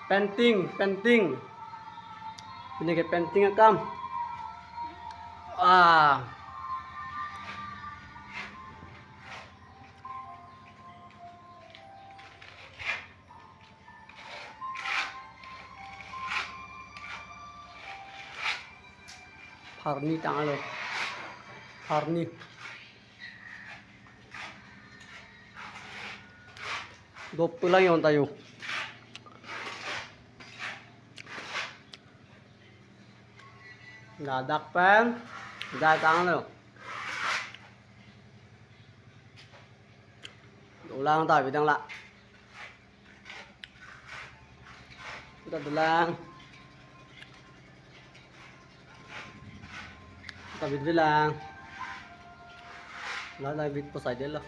Penting. Binigay penting ang kam. Ah. Harni tangalo. Harni. Gopo lang yun tayo. Dadakpan. Datang lo. Ulang tayo bidang la. Kita dulang. Kita bilang. Wala na bit po sa idol.